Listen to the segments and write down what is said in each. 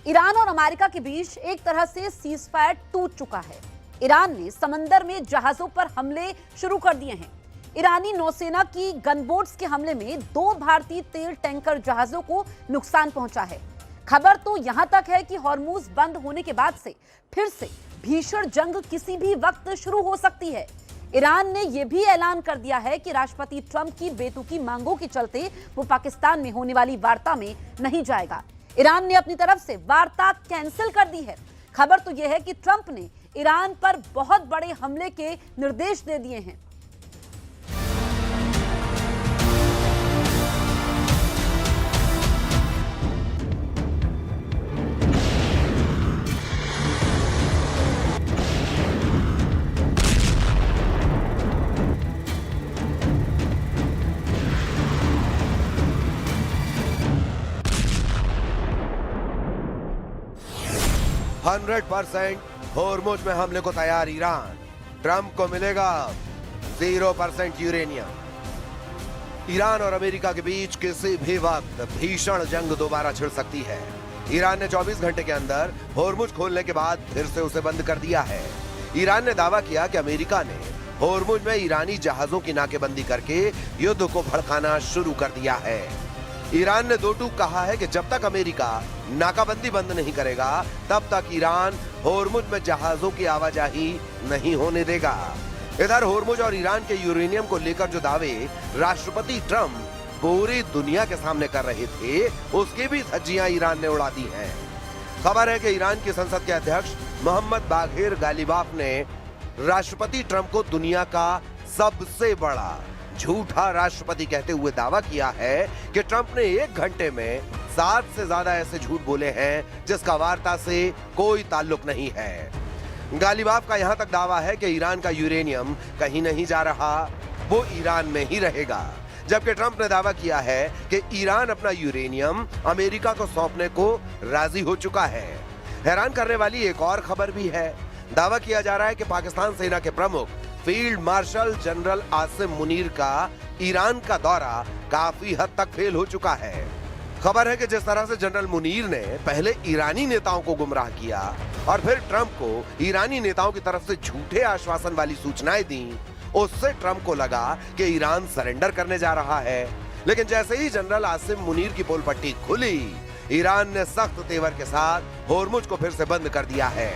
Iran और America के बीच एक तरह से सीजफायर टूट चुका है। ईरान ने समंदर में जहाजों पर हमले शुरू कर दिए हैं। ईरानी नौसेना की गनबोट्स के हमले में 2 भारतीय तेल टैंकर जहाजों को नुकसान पहुंचा है। खबर तो यहां तक है कि हॉर्मुज बंद होने के बाद से फिर से भीषण जंग किसी भी वक्त शुरू हो सकती है। ईरान ने यह भी ऐलान कर दिया है कि राष्ट्रपति ट्रंप की बेतुकी मांगों के चलते वो पाकिस्तान में होने वाली वार्ता में नहीं जाएगा। ईरान ने अपनी तरफ से वार्ता कैंसिल कर दी है। खबर तो यह है कि ट्रंप ने ईरान पर बहुत बड़े हमले के निर्देश दे दिए हैं। होर्मुज में हमले को तैयार ईरान। ट्रंप को मिलेगा 0% यूरेनियम। ईरान और अमेरिका के बीच किसी भी वक्त भीषण जंग दोबारा छिड़ सकती है। ईरान ने 24 घंटे के अंदर होर्मुज खोलने के बाद फिर से उसे बंद कर दिया है। ईरान ने दावा किया कि अमेरिका ने होर्मुज में ईरानी जहाजों की नाकेबंदी करके युद्ध को भड़काना शुरू कर दिया है। ईरान ने दो टूक कहा है कि जब तक अमेरिका नाकाबंदी बंद नहीं करेगा तब तक ईरान होर्मुज में जहाजों की आवाजाही नहीं होने देगा। इधर होर्मुज और ईरान के यूरेनियम को लेकर जो दावे राष्ट्रपति ट्रंप पूरी दुनिया के सामने कर रहे थे, उसकी भी धज्जियां ईरान ने उड़ा दी हैं। खबर है कि ईरान की संसद के अध्यक्ष मोहम्मद बाघिर गालिबाफ ने राष्ट्रपति ट्रंप को दुनिया का सबसे बड़ा झूठा राष्ट्रपति कहते हुए दावा किया है कि ट्रंप ने 1 घंटे में 7 से ज्यादा ऐसे झूठ बोले हैं जिसका वार्ता से कोई ताल्लुक नहीं है। गालिबाफ का यहां तक दावा है कि ईरान का यूरेनियम कहीं नहीं जा रहा, वो ईरान में ही रहेगा। जबकि ट्रंप ने दावा किया है कि ईरान अपना यूरेनियम अमेरिका को सौंपने को राजी हो चुका है। हैरान करने वाली एक और खबर भी है। दावा किया जा रहा है कि पाकिस्तान सेना के प्रमुख field marshal general Asim Munir का ईरान का दौरा काफी हद तक फेल हो चुका है। खबर है कि जिस तरह से जनरल मुनीर ने पहले ईरानी नेताओं को गुमराह किया और फिर ट्रंप को ईरानी नेताओं की तरफ से झूठे आश्वासन वाली सूचनाएं दी, उससे ट्रंप को लगा कि ईरान सरेंडर करने जा रहा है। लेकिन जैसे ही जनरल आसिम मुनीर की पोल पट्टी खुली, ईरान ने सख्त तेवर के साथ होर्मुज को फिर से बंद कर दिया है।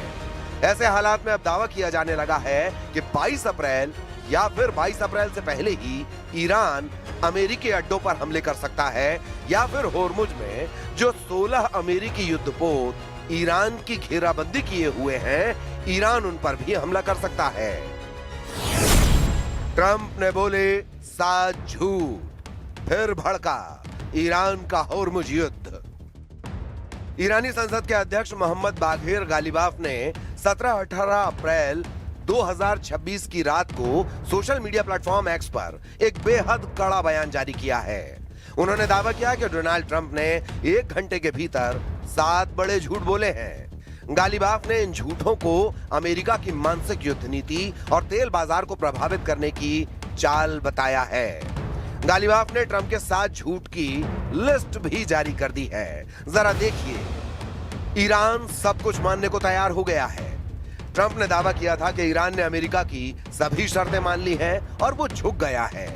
ऐसे हालात में अब दावा किया जाने लगा है कि 22 अप्रैल या फिर 22 अप्रैल से पहले ही ईरान अमेरिकी अड्डों पर हमले कर सकता है, या फिर होर्मुज में जो 16 अमेरिकी युद्धपोत ईरान की घेराबंदी किए हुए हैं, ईरान उन पर भी हमला कर सकता है। ट्रंप ने बोले 7 झूठ, फिर भड़का ईरान का होर्मुज युद्ध। ईरानी संसद के अध्यक्ष मोहम्मद बाघिर गालिबाफ ने 17-18 अप्रैल 2026 की रात को सोशल मीडिया प्लेटफॉर्म एक्स पर एक बेहद कड़ा बयान जारी किया है। उन्होंने दावा किया कि डोनाल्ड ट्रंप ने 1 घंटे के भीतर 7 बड़े झूठ बोले हैं। गालिबाफ ने इन झूठों को अमेरिका की मानसिक युद्ध नीति और तेल बाजार को प्रभावित करने की चाल बताया है। गालिबाफ ने ट्रंप के 7 झूठ की लिस्ट भी जारी कर दी है। जरा देखिए। ईरान सब कुछ मानने को तैयार हो गया है। ट्रंप ने दावा किया था कि ईरान ने अमेरिका की सभी शर्तें मान ली हैं और वो झुक गया है।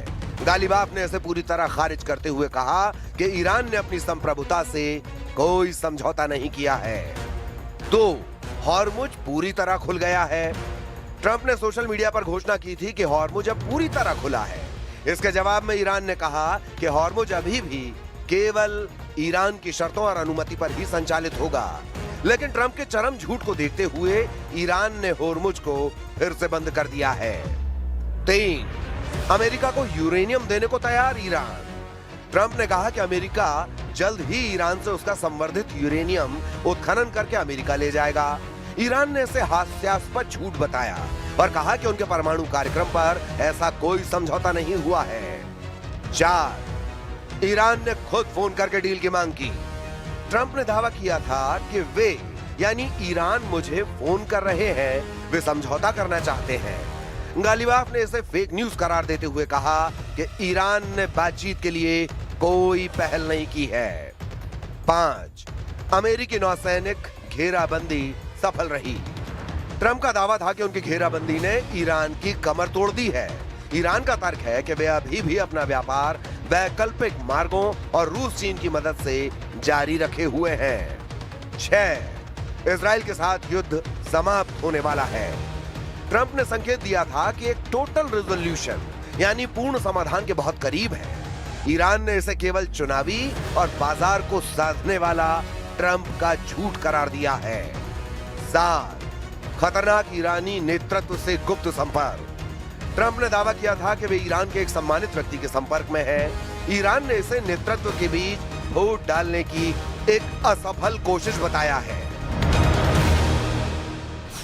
गालिबाफ ने इसे पूरी तरह खारिज करते हुए कहा कि ईरान ने अपनी संप्रभुता से कोई समझौता नहीं किया है। तो हॉर्मुज पूरी तरह खुल गया है। ट्रंप ने सोशल मीडिया पर घोषणा की थी कि हॉर्मुज अब पूरी तरह खुला है। इसके जवाब में ईरान ने कहा कि हॉर्मुज अभी भी केवल ईरान की शर्तों और अनुमति पर ही संचालित होगा। लेकिन ट्रंप के चरम झूठ को देखते हुए ईरान ने होर्मुज को फिर से बंद कर दिया है। 3, अमेरिका को यूरेनियम देने को तैयार ईरान। ट्रंप ने कहा कि अमेरिका जल्द ही ईरान से उसका संवर्धित यूरेनियम उत्खनन करके अमेरिका ले जाएगा। ईरान ने इसे हास्यास्पद झूठ बताया और कहा कि उनके परमाणु कार्यक्रम पर ऐसा कोई समझौता नहीं हुआ है। 4, ईरान ने खुद फोन करके डील की मांग की। ट्रंप ने दावा किया था कि वे यानी ईरान मुझे फोन कर रहे हैं, वे समझौता करना चाहते हैं। गालिबाफ ने इसे फेक न्यूज करार देते हुए कहा कि ईरान ने बातचीत के लिए कोई पहल नहीं की है। 5, अमेरिकी नौसैनिक घेराबंदी सफल रही। ट्रंप का दावा था कि उनकी घेराबंदी ने ईरान की कमर तोड़ दी है। ईरान का तर्क है कि वे अभी भी अपना व्यापार वैकल्पिक मार्गों और रूस चीन की मदद से जारी रखे हुए हैं। 6. इजराइल के साथ युद्ध समाप्त होने वाला है। ट्रंप ने संकेत दिया था कि एक टोटल रिजोल्यूशन यानी पूर्ण समाधान के बहुत करीब है। ईरान ने इसे केवल चुनावी और बाजार को साधने वाला ट्रंप का झूठ करार दिया है। 7. खतरनाक ईरानी नेतृत्व से गुप्त संपर्क। ट्रंप ने दावा किया था कि वे ईरान के एक सम्मानित व्यक्ति के संपर्क में हैं। ईरान ने इसे नेतृत्व के बीच वोट डालने की एक असफल कोशिश बताया है।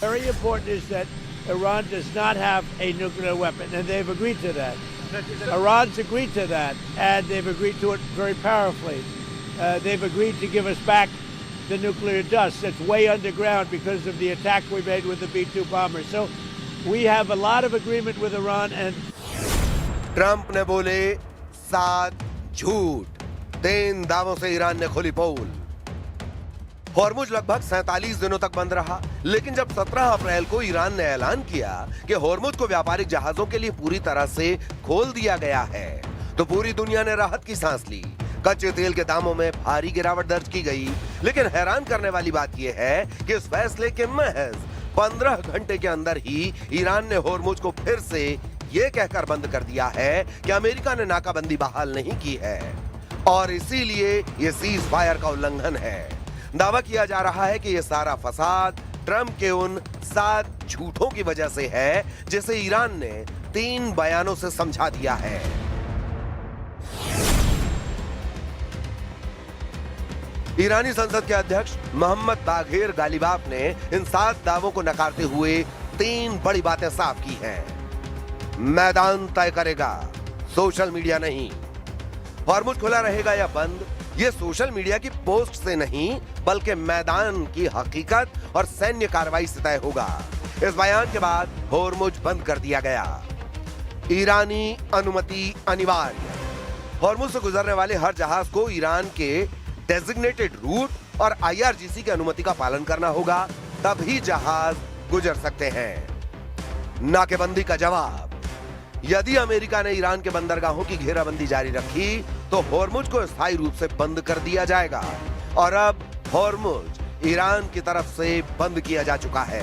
Very important is that Iran does not have a nuclear weapon, and they've agreed to that. Iran's agreed to that, and they've agreed to it very powerfully. They've agreed to give us back the nuclear dust that's way underground because of the attack we made with the B-2 bombers. So we have a lot of agreement with Iran, and Trump ने बोले 7 झूठ, 3 दावों से Iran ने खोली पोल। Hormuz लगभग 47 दिनों तक बंद रहा, लेकिन जब 17 अप्रैल को ईरान ने ऐलान किया कि हॉर्मुज को व्यापारिक जहाजों के लिए पूरी तरह से खोल दिया गया है, तो पूरी दुनिया ने राहत की सांस ली। कच्चे तेल के दामों में भारी गिरावट दर्ज की गई, लेकिन हैरान करने वाली बात यह है कि इस फैसले के महज 15 घंटे के अंदर ही ईरान ने हॉर्मुज को फिर से यह कहकर बंद कर दिया है कि अमेरिका ने नाकाबंदी बहाल नहीं की है और इसीलिए यह सीज फायर का उल्लंघन है। दावा किया जा रहा है कि यह सारा फसाद ट्रंप के उन 7 झूठों की वजह से है, जिसे ईरान ने 3 बयानों से समझा दिया है। ईरानी संसद के अध्यक्ष मोहम्मद बाघेर गालिबाफ ने इन 7 दावों को नकारते हुए 3 बड़ी बातें साफ की हैं। मैदान तय करेगा, सोशल मीडिया नहीं। हॉर्मुज खुला रहेगा या बंद, ये सोशल मीडिया की पोस्ट से नहीं बल्कि मैदान की हकीकत और सैन्य कार्रवाई से तय होगा। इस बयान के बाद हॉर्मुज बंद कर दिया गया। ईरानी अनुमति अनिवार्य। हॉर्मुज से गुजरने वाले हर जहाज को ईरान के डेजिग्नेटेड रूट और IRGC की अनुमति का पालन करना होगा, तभी जहाज गुजर सकते हैं। नाकेबंदी का जवाब। यदि अमेरिका ने ईरान के बंदरगाहों की घेराबंदी जारी रखी तो हॉर्मुज को स्थायी रूप से बंद कर दिया जाएगा और अब हॉर्मुज ईरान की तरफ से बंद किया जा चुका है।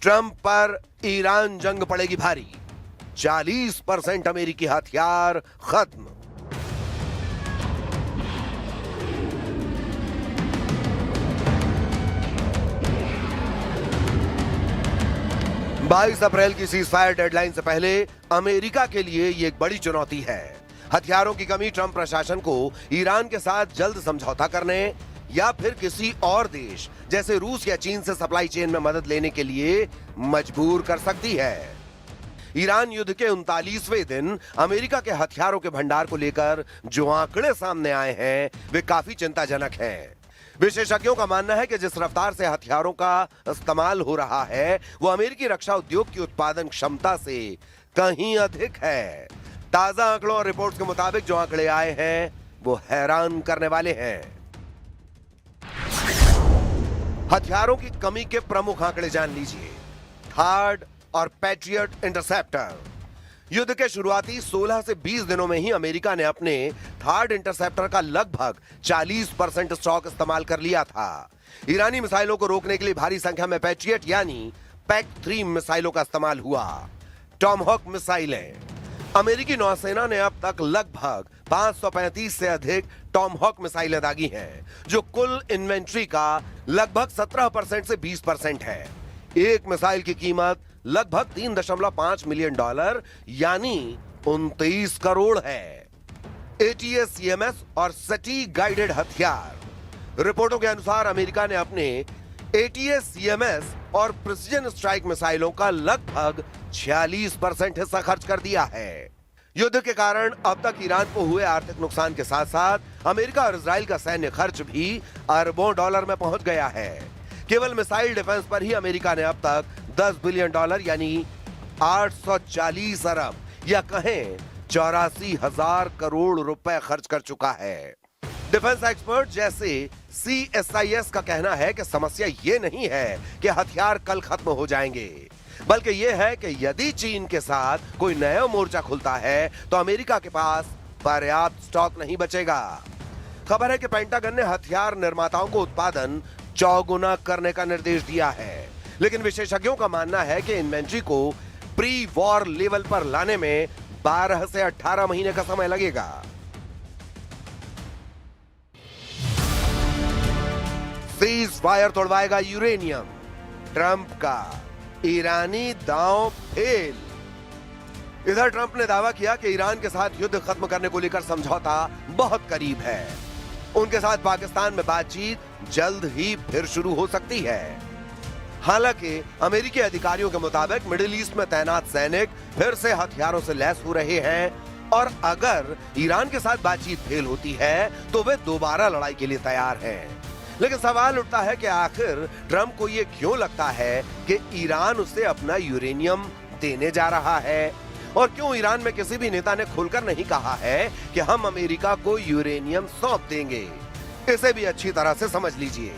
ट्रंप पर ईरान जंग पड़ेगी भारी, 40% अमेरिकी हथियार खत्म। बाईस अप्रैल की सीजफायर डेडलाइन से पहले अमेरिका के लिए ये एक बड़ी चुनौती है। हथियारों की कमी ट्रंप प्रशासन को ईरान के साथ जल्द समझौता करने या फिर किसी और देश जैसे रूस या चीन से सप्लाई चेन में मदद लेने के लिए मजबूर कर सकती है। ईरान युद्ध के 39वें दिन अमेरिका के हथियारों के भंडार को लेकर जो आंकड़े सामने आए हैं वे काफी चिंताजनक हैं। विशेषज्ञों का मानना है कि जिस रफ्तार से हथियारों का इस्तेमाल हो रहा है वो अमेरिकी रक्षा उद्योग की उत्पादन क्षमता से कहीं अधिक है। ताजा आंकड़ों और रिपोर्ट्स के मुताबिक जो आंकड़े आए हैं वो हैरान करने वाले हैं। हथियारों की कमी के प्रमुख आंकड़े जान लीजिए। थार्ड और पैट्रियट इंटरसेप्टर। युद्ध के शुरुआती 16 से 20 दिनों में ही अमेरिका ने अपने थार्ड इंटरसेप्टर का लगभग 40% स्टॉक इस्तेमाल कर लिया था। ईरानी मिसाइलों को रोकने के लिए भारी संख्या में पैट्रियट यानी PAC-3 मिसाइलों का इस्तेमाल हुआ। टॉमहॉक मिसाइलें। अमेरिकी नौसेना ने अब तक लगभग 535 से अधिक टॉमहॉक मिसाइलें दागी हैं, जो कुल इन्वेंट्री का लगभग 17% से 20% है। एक मिसाइल की कीमत लगभग $3.5 मिलियन यानी 29 करोड़ है। ATACMS और सटीक गाइडेड हथियार। रिपोर्टों के अनुसार अमेरिका ने अपने ATACMS और प्रिसिजन स्ट्राइक मिसाइलों का लगभग 46% हिस्सा खर्च कर दिया है। युद्ध के कारण अब तक ईरान को हुए आर्थिक नुकसान के साथ साथ अमेरिका और इजराइल का सैन्य खर्च भी अरबों डॉलर में पहुंच गया है। केवल मिसाइल डिफेंस पर ही अमेरिका ने अब तक $10 बिलियन यानी 840 अरब या कहें 84,000 करोड़ रुपए खर्च कर चुका है। डिफेंस एक्सपर्ट जैसे CSIS का कहना है कि समस्या ये नहीं है कि हथियार कल खत्म हो जाएंगे, बल्कि यह है कि यदि चीन के साथ कोई नया मोर्चा खुलता है तो अमेरिका के पास पर्याप्त स्टॉक नहीं बचेगा। खबर है कि पेंटागन ने हथियार निर्माताओं को उत्पादन चौगुना करने का निर्देश दिया है, लेकिन विशेषज्ञों का मानना है कि इन्वेंट्री को प्री वॉर लेवल पर लाने में 12 से 18 महीने का समय लगेगा। सीज फायर तोड़वाएगा यूरेनियम। ट्रंप का ईरानी दांव फेल। इधर ट्रंप ने दावा किया कि ईरान के साथ युद्ध खत्म करने को लेकर समझौता बहुत करीब है। उनके साथ पाकिस्तान में बातचीत जल्द ही फिर शुरू हो सकती है। हालांकि अमेरिकी अधिकारियों के मुताबिक मिडिल ईस्ट में तैनात सैनिक फिर से हथियारों से लैस हो रहे हैं और अगर ईरान के साथ बातचीत फेल होती है तो वे दोबारा लड़ाई के लिए तैयार हैं। लेकिन सवाल उठता है कि आखिर ट्रंप को यह क्यों लगता है कि ईरान उसे अपना यूरेनियम देने जा रहा है, और क्यों ईरान में किसी भी नेता ने खुलकर नहीं कहा है कि हम अमेरिका को यूरेनियम सौंप देंगे। इसे भी अच्छी तरह से समझ लीजिए।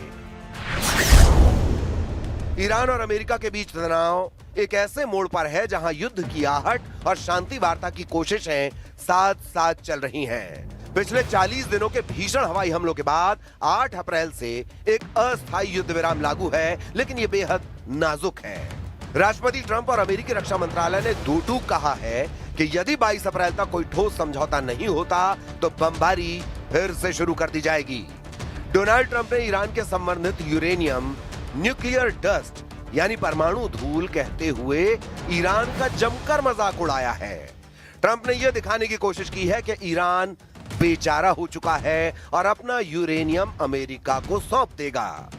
ईरान और अमेरिका के बीच तनाव एक ऐसे मोड़ पर है जहां युद्ध की आहट और शांति वार्ता की कोशिशें साथ साथ चल रही हैं। पिछले 40 दिनों के भीषण हवाई हमलों के बाद 8 अप्रैल से एक अस्थायी युद्ध विराम लागू है, लेकिन यह बेहद नाजुक है। राष्ट्रपति ट्रंप और अमेरिकी रक्षा मंत्रालय ने दो टूक कहा है कि यदि 22 अप्रैल तक कोई ठोस समझौता नहीं होता तो बमबारी फिर से शुरू कर दी जाएगी। डोनाल्ड ट्रंप ने ईरान के संवर्धित यूरेनियम न्यूक्लियर डस्ट यानी परमाणु धूल कहते हुए ईरान का जमकर मजाक उड़ाया है। ट्रंप ने यह दिखाने की कोशिश की है कि ईरान बेचारा हो चुका है और अपना यूरेनियम अमेरिका को सौंप देगा।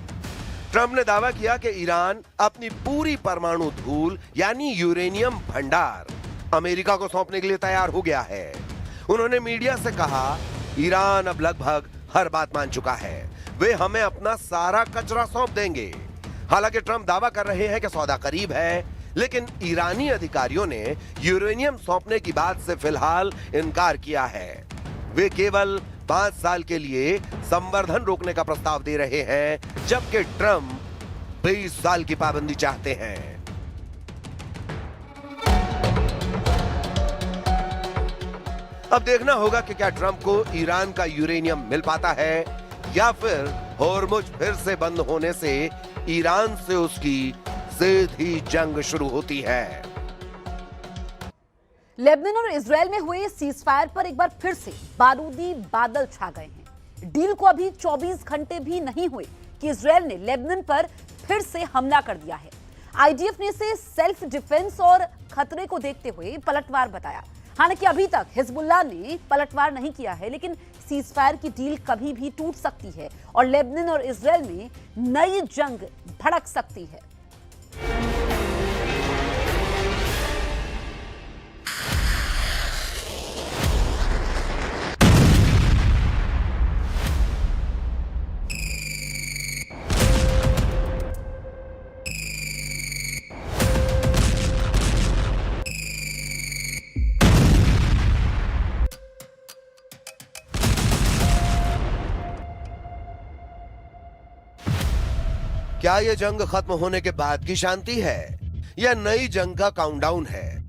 ट्रंप ने दावा किया कि ईरान अपनी पूरी परमाणु धूल यानी यूरेनियम भंडार अमेरिका को सौंपने के लिए तैयार हो गया है। उन्होंने मीडिया से कहा, ईरान अब लगभग हर बात मान चुका है, वे हमें अपना सारा कचरा सौंप देंगे। हालांकि ट्रंप दावा कर रहे हैं कि सौदा करीब है, लेकिन ईरानी अधिकारियों ने यूरेनियम सौंपने की बात से फिलहाल इनकार किया है। वे केवल 5 साल के लिए संवर्धन रोकने का प्रस्ताव दे रहे हैं, जबकि ट्रंप 20 साल की पाबंदी चाहते हैं। अब देखना होगा कि क्या ट्रंप को ईरान का यूरेनियम मिल पाता है या फिर होर्मुज फिर से बंद होने से ईरान से उसकी सीधी जंग शुरू होती है। लेबनान और इजराइल में हुए सीजफायर पर एक बार फिर से बारूदी बादल छा गए हैं। डील को अभी 24 घंटे भी नहीं हुए कि इजराइल ने लेबनान पर फिर से हमला कर दिया है। आईडीएफ ने इसे सेल्फ डिफेंस और खतरे को देखते हुए पलटवार बताया। हालांकि अभी तक हिजबुल्लाह ने पलटवार नहीं किया है, लेकिन सीजफायर की डील कभी भी टूट सकती है और लेबनान और इजराइल में नई जंग भड़क सकती है। क्या यह जंग खत्म होने के बाद की शांति है या नई जंग का काउंटडाउन है?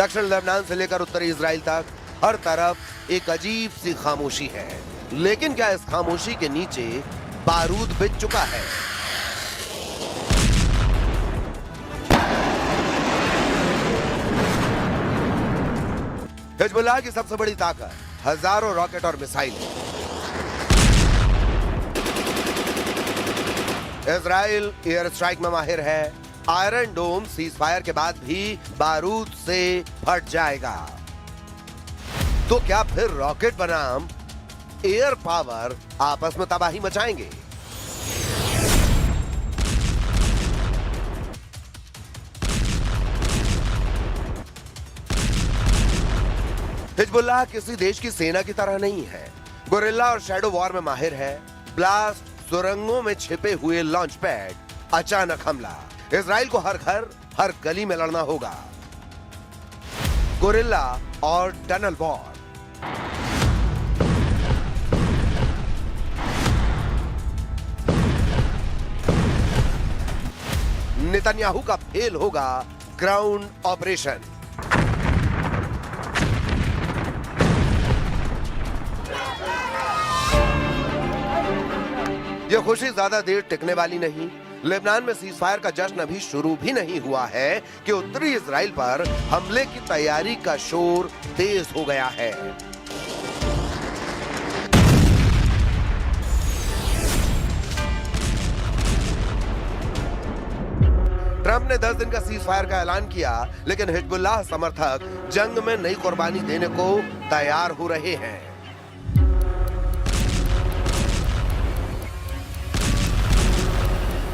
दक्षिण लेबनान से लेकर उत्तरी इजराइल तक हर तरफ एक अजीब सी खामोशी है। लेकिन क्या इस खामोशी के नीचे बारूद बिछ चुका है? हिजबुल्लाह की सबसे बड़ी ताकत हजारों रॉकेट और मिसाइल है। इजराइल एयर स्ट्राइक में माहिर है। आयरन डोम सीज फायर के बाद भी बारूद से फट जाएगा। तो क्या फिर रॉकेट बनाम एयर पावर आपस में तबाही मचाएंगे? हिजबुल्लाह किसी देश की सेना की तरह नहीं है। गोरिल्ला और शैडो वॉर में माहिर है। ब्लास्ट, सुरंगों में छिपे हुए लॉन्च पैड, अचानक हमला। इजराइल को हर घर, हर गली में लड़ना होगा। गोरिल्ला और टनल वॉर। नेतन्याहू का फेल होगा ग्राउंड ऑपरेशन। यह खुशी ज्यादा देर टिकने वाली नहीं। लेबनान में सीज फायर का जश्न अभी शुरू भी नहीं हुआ है कि उत्तरी इजराइल पर हमले की तैयारी का शोर तेज हो गया है। ट्रंप ने 10 दिन का सीज फायर का ऐलान किया, लेकिन हिजबुल्लाह समर्थक जंग में नई कुर्बानी देने को तैयार हो रहे हैं।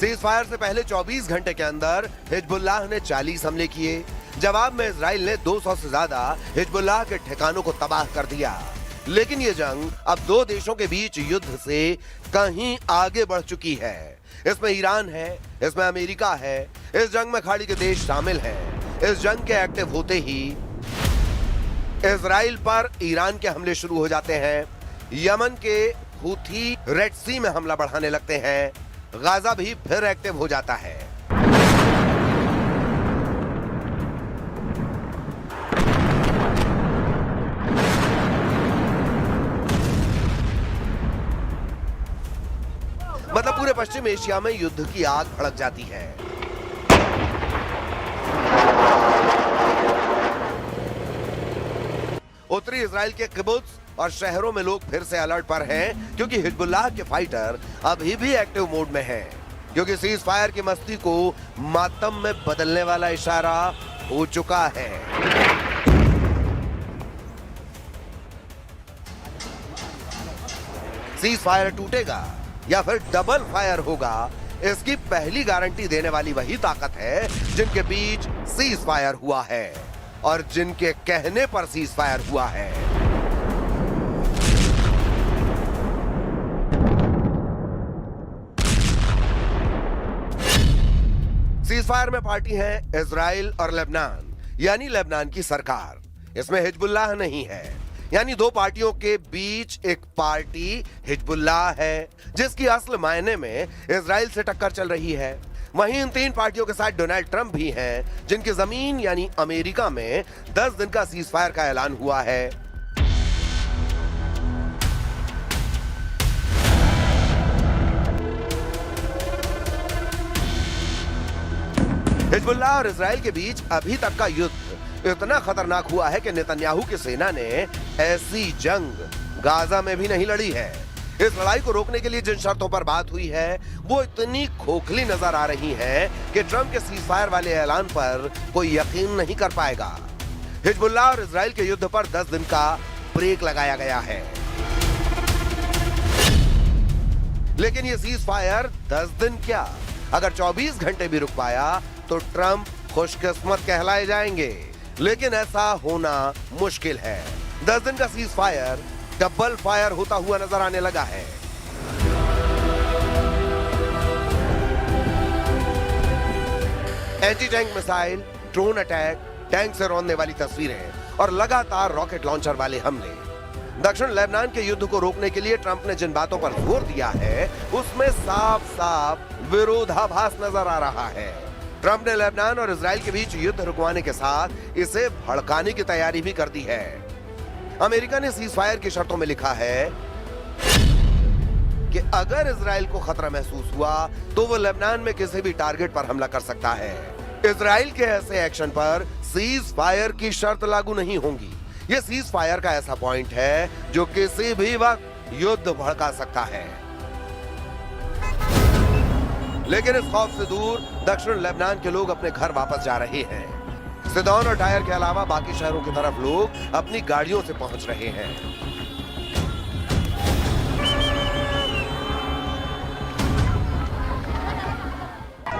सीज फायर से पहले 24 घंटे के अंदर हिजबुल्लाह ने 40 हमले किए। जवाब में इजराइल ने 200 से ज्यादा हिजबुल्लाह के ठिकानों को तबाह कर दिया। लेकिन ये जंग अब दो देशों के बीच युद्ध से कहीं आगे बढ़ चुकी है। इसमें ईरान है, इसमें अमेरिका है, इस जंग में खाड़ी के देश शामिल हैं। इस जंग के एक्टिव होते ही इजराइल पर ईरान के हमले शुरू हो जाते हैं। यमन के हूथी रेड सी में हमला बढ़ाने लगते हैं। गाजा भी फिर एक्टिव हो जाता है। मतलब पूरे पश्चिम एशिया में युद्ध की आग भड़क जाती है। उत्तरी इजराइल के किबुत्ज और शहरों में लोग फिर से अलर्ट पर हैं, क्योंकि हिजबुल्लाह के फाइटर अभी भी एक्टिव मोड में हैं, क्योंकि सीज फायर की मस्ती को मातम में बदलने वाला इशारा हो चुका है। सीज फायर टूटेगा या फिर डबल फायर होगा, इसकी पहली गारंटी देने वाली वही ताकत है जिनके बीच सीज फायर हुआ है और जिनके कहने पर सीज फायर हुआ है। सीज फायर में पार्टी है इजराइल और लेबनान, यानी लेबनान की सरकार। इसमें हिजबुल्लाह नहीं है, यानी दो पार्टियों के बीच एक पार्टी हिजबुल्लाह है जिसकी असल मायने में इजराइल से टक्कर चल रही है। वहीं इन तीन पार्टियों के साथ डोनाल्ड ट्रंप भी हैं, जिनकी जमीन यानी अमेरिका में 10 दिन का सीज फायर का ऐलान हुआ है। हिजबुल्लाह और इजराइल के बीच अभी तक का युद्ध इतना खतरनाक हुआ है कि नेतन्याहू की सेना ने ऐसी जंग गाजा में भी नहीं लड़ी है। इस लड़ाई को रोकने के लिए जिन शर्तों पर बात हुई है वो इतनी खोखली नजर आ रही हैं कि ट्रंप के सीज फायर वाले ऐलान पर कोई यकीन नहीं कर पाएगा। हिजबुल्लाह और इजराइल के युद्ध पर 10 दिन का ब्रेक लगाया गया है। लेकिन ये सीज फायर 10 दिन क्या, अगर 24 घंटे भी रुक पाया तो ट्रंप खुशकिस्मत कहलाए जाएंगे। लेकिन ऐसा होना मुश्किल है। 10 दिन का सीज फायर डबल फायर होता हुआ नजर आने लगा है। Anti tank missile, drone attack, tank से रौंदने वाली तस्वीरें और लगातार रॉकेट लॉन्चर वाले हमले। दक्षिण लेबनान के युद्ध को रोकने के लिए ट्रंप ने जिन बातों पर जोर दिया है उसमें साफ साफ विरोधाभास नजर आ रहा है। ट्रंप ने लेबनान और इजराइल के बीच युद्ध रुकवाने के साथ इसे भड़काने की तैयारी भी कर दी है। अमेरिका ने सीज फायर की शर्तों में लिखा है कि अगर इजराइल को खतरा महसूस हुआ तो वो लेबनान में किसी भी टारगेट पर हमला कर सकता है। इजराइल के ऐसे एक्शन पर सीज फायर की शर्त लागू नहीं होगी। ये सीज फायर का ऐसा पॉइंट है जो किसी भी वक्त युद्ध भड़का सकता है। लेकिन इस खौफ से दूर दक्षिण लेबनान के लोग अपने घर वापस जा रहे हैं। सिदोन और टायर के अलावा बाकी शहरों की तरफ लोग अपनी गाड़ियों से पहुंच रहे हैं।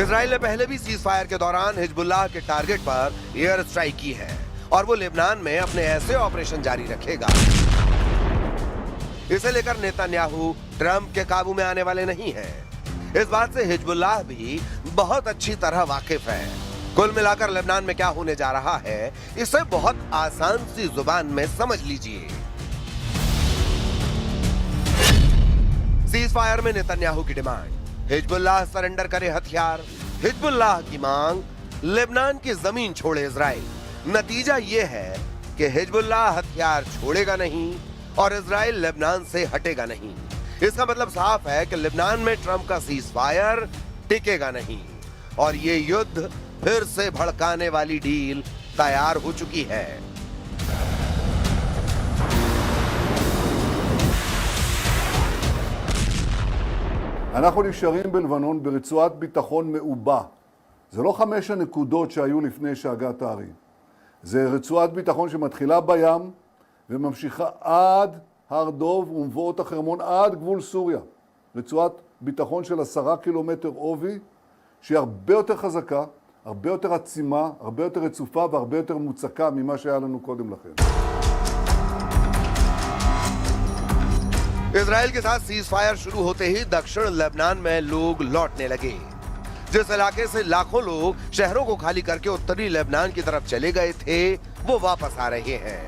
इजराइल ने पहले भी सीज फायर के दौरान हिजबुल्लाह के टारगेट पर एयर स्ट्राइक की है और वो लेबनान में अपने ऐसे ऑपरेशन जारी रखेगा। इसे लेकर नेतन्याहू ट्रंप के काबू में आने वाले नहीं हैं। इस बात से हिजबुल्लाह भी बहुत अच्छी तरह वाकिफ है। कुल मिलाकर लेबनान में क्या होने जा रहा है इसे बहुत आसान सी जुबान में समझ लीजिए। सीज फायर में नेतन्याहू की डिमांड, हिजबुल्लाह सरेंडर करे हथियार। हिजबुल्लाह की मांग, लेबनान की जमीन छोड़े इजराइल। नतीजा यह है कि हिजबुल्लाह हथियार छोड़ेगा नहीं और इजराइल लेबनान से हटेगा नहीं। इसका मतलब साफ है कि लेबनान में ट्रंप का सीज फायर टिकेगा नहीं और ये युद्ध फिर से भड़काने वाली डील तैयार हो चुकी है। אנחנו נשארים בלבנון ברצועת ביטחון מעובה. זה לא 5 הנקודות שהיו לפני שהגת הערים. זה רצועת ביטחון שמתחילה בים וממשיכה עד הר דוב ומבואות החרמון עד גבול סוריה. רצועת ביטחון של 10 קילומטר עובי שהיא הרבה יותר חזקה, הרבה יותר עצימה, הרבה יותר רצופה והרבה יותר מוצקה ממה שהיה לנו קודם לכן. इजराइल के साथ सीज फायर शुरू होते ही दक्षिण लेबनान में लोग लौटने लगे। जिस इलाके से लाखों लोग शहरों को खाली करके उत्तरी लेबनान की तरफ चले गए थे वो वापस आ रहे हैं।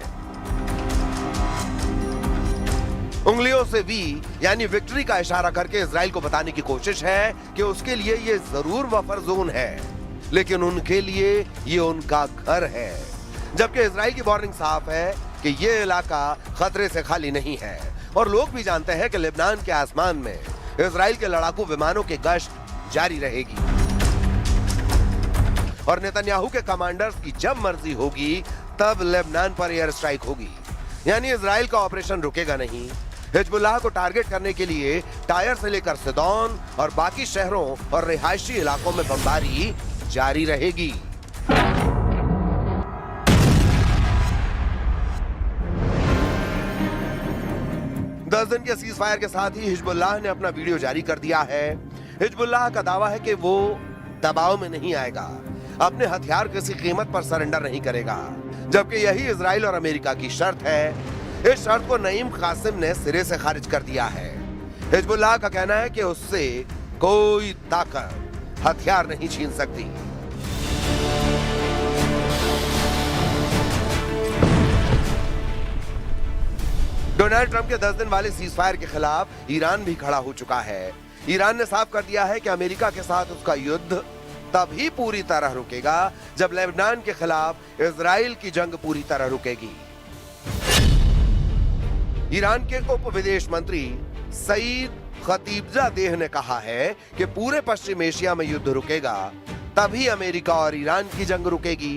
उंगलियों से वी यानी विक्ट्री का इशारा करके इजराइल को बताने की कोशिश है कि उसके लिए ये जरूर बफर जोन है, लेकिन उनके लिए ये उनका घर है। जबकि इजराइल की वार्निंग साफ है कि ये इलाका खतरे से खाली नहीं है और लोग भी जानते हैं कि लेबनान के आसमान में इजराइल के लड़ाकू विमानों की गश्त जारी रहेगी और नेतन्याहू के कमांडर्स की जब मर्जी होगी तब लेबनान पर एयर स्ट्राइक होगी। यानी इजराइल का ऑपरेशन रुकेगा नहीं। हिजबुल्लाह को टारगेट करने के लिए टायर से लेकर सिदोन और बाकी शहरों और रिहायशी इलाकों में बमबारी जारी रहेगी। दस दिन के सीज फायर के साथ ही हिजबुल्लाह ने अपना वीडियो जारी कर दिया है। हिजबुल्लाह का दावा है कि वो दबाव में नहीं आएगा, अपने हथियार किसी कीमत पर सरेंडर नहीं करेगा, जबकि यही इजराइल और अमेरिका की शर्त है। इस शर्त को नईम कासिम ने सिरे से खारिज कर दिया है। हिजबुल्लाह का कहना है कि उससे कोई ताकत हथियार नहीं छीन सकती। डोनाल्ड ट्रंप के 10 दिन वाले सीज फायर के खिलाफ ईरान भी खड़ा हो चुका है। ईरान ने साफ कर दिया है कि अमेरिका के साथ उसका युद्ध तभी पूरी तरह रुकेगा जब लेबनान के खिलाफ इजराइल की जंग पूरी तरह रुकेगी। ईरान के उप विदेश मंत्री सईद खतीबजादेह ने कहा है कि पूरे पश्चिम एशिया में युद्ध रुकेगा तभी अमेरिका और ईरान की जंग रुकेगी।